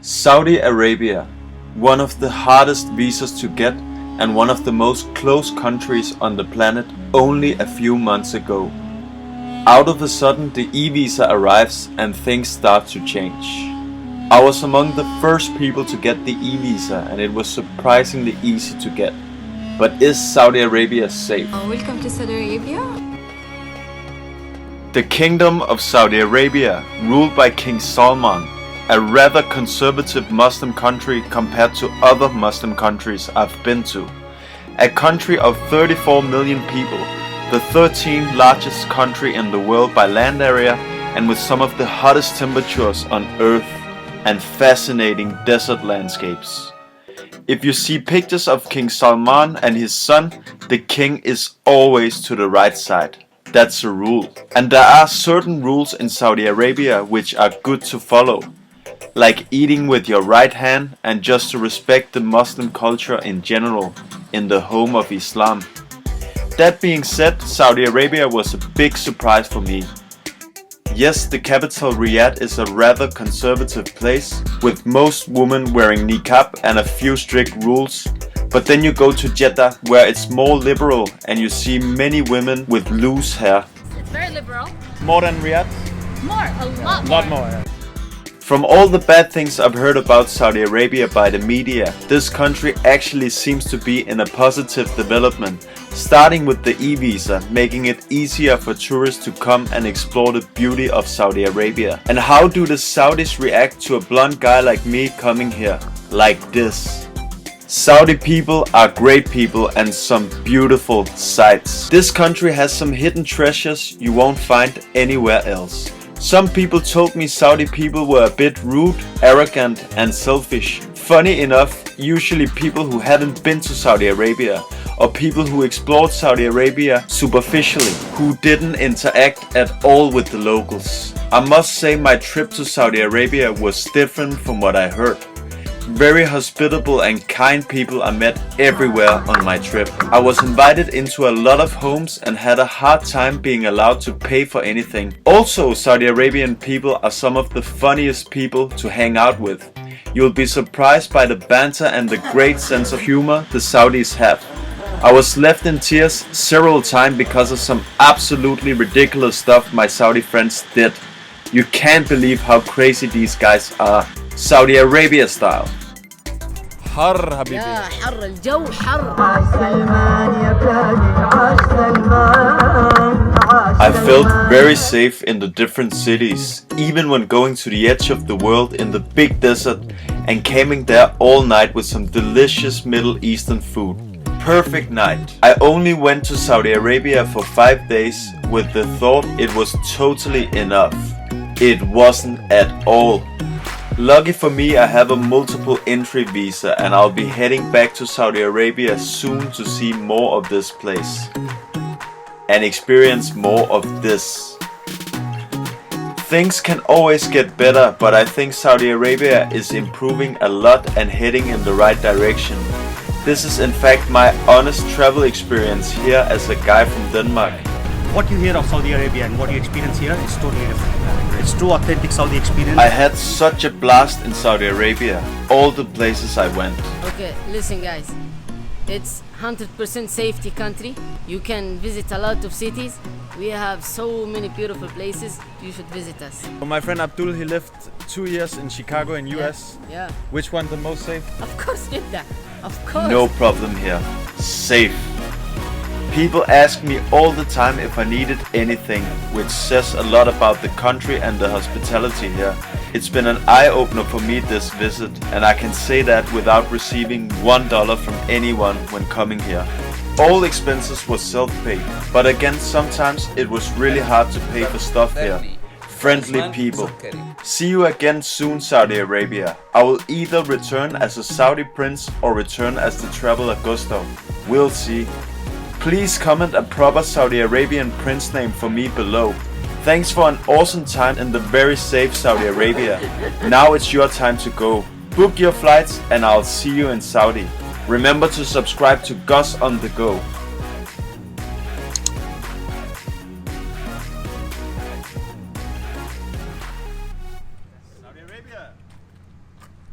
Saudi Arabia, one of the hardest visas to get and one of the most closed countries on the planet only a few months ago. Out of a sudden the e-visa arrives and things start to change. I was among the first people to get the e-visa and it was surprisingly easy to get. But is Saudi Arabia safe? Welcome to Saudi Arabia. The Kingdom of Saudi Arabia, ruled by King Salman, a rather conservative Muslim country compared to other Muslim countries I've been to. A country of 34 million people, the 13th largest country in the world by land area and with some of the hottest temperatures on earth and fascinating desert landscapes. If you see pictures of King Salman and his son, the king is always to the right side. That's a rule. And there are certain rules in Saudi Arabia which are good to follow, like eating with your right hand and just to respect the Muslim culture in general, in the home of Islam. That being said, Saudi Arabia was a big surprise for me. Yes, the capital Riyadh is a rather conservative place, with most women wearing niqab and a few strict rules. But then you go to Jeddah, where it's more liberal and you see many women with loose hair. It's very liberal. More than Riyadh? More, a lot more. Lot more, yeah. From all the bad things I've heard about Saudi Arabia by the media, this country actually seems to be in a positive development, starting with the e-visa, making it easier for tourists to come and explore the beauty of Saudi Arabia. And how do the Saudis react to a blonde guy like me coming here? Like this. Saudi people are great people and some beautiful sights. This country has some hidden treasures you won't find anywhere else. Some people told me Saudi people were a bit rude, arrogant and selfish. Funny enough, usually people who haven't been to Saudi Arabia or people who explored Saudi Arabia superficially, who didn't interact at all with the locals. I must say my trip to Saudi Arabia was different from what I heard. Very hospitable and kind people I met everywhere on my trip. I was invited into a lot of homes and had a hard time being allowed to pay for anything. Also, Saudi Arabian people are some of the funniest people to hang out with. You'll be surprised by the banter and the great sense of humor the Saudis have. I was left in tears several times because of some absolutely ridiculous stuff my Saudi friends did. You can't believe how crazy these guys are. Saudi Arabia style. حر حبيبي. يا حر الجو حر. I felt very safe in the different cities, even when going to the edge of the world in the big desert and camping there all night with some delicious Middle Eastern food. Perfect night. I only went to Saudi Arabia for 5 days with the thought it was totally enough. It wasn't at all. Lucky for me, I have a multiple entry visa and I'll be heading back to Saudi Arabia soon to see more of this place and experience more of this. Things can always get better, but I think Saudi Arabia is improving a lot and heading in the right direction. This is in fact my honest travel experience here as a guy from Denmark. What you hear of Saudi Arabia and what you experience here is totally different. It's true authentic Saudi experience. I had such a blast in Saudi Arabia, all the places I went. Okay, listen guys. It's 100% safety country. You can visit a lot of cities. We have so many beautiful places. You should visit us. My friend Abdul, he lived 2 years in Chicago in US. Yeah. Which one the most safe? Of course, Jeddah. Of course. No problem here. Safe. People ask me all the time if I needed anything, which says a lot about the country and the hospitality here. It's been an eye-opener for me this visit, and I can say that without receiving $1 from anyone when coming here. All expenses were self-paid, but again sometimes it was really hard to pay for stuff here. Friendly people. See you again soon, Saudi Arabia. I will either return as a Saudi prince or return as the traveler Gusto. We'll see. Please comment a proper Saudi Arabian prince name for me below. Thanks for an awesome time in the very safe Saudi Arabia. Now it's your time to go. Book your flights and I'll see you in Saudi. Remember to subscribe to Gus on the Go.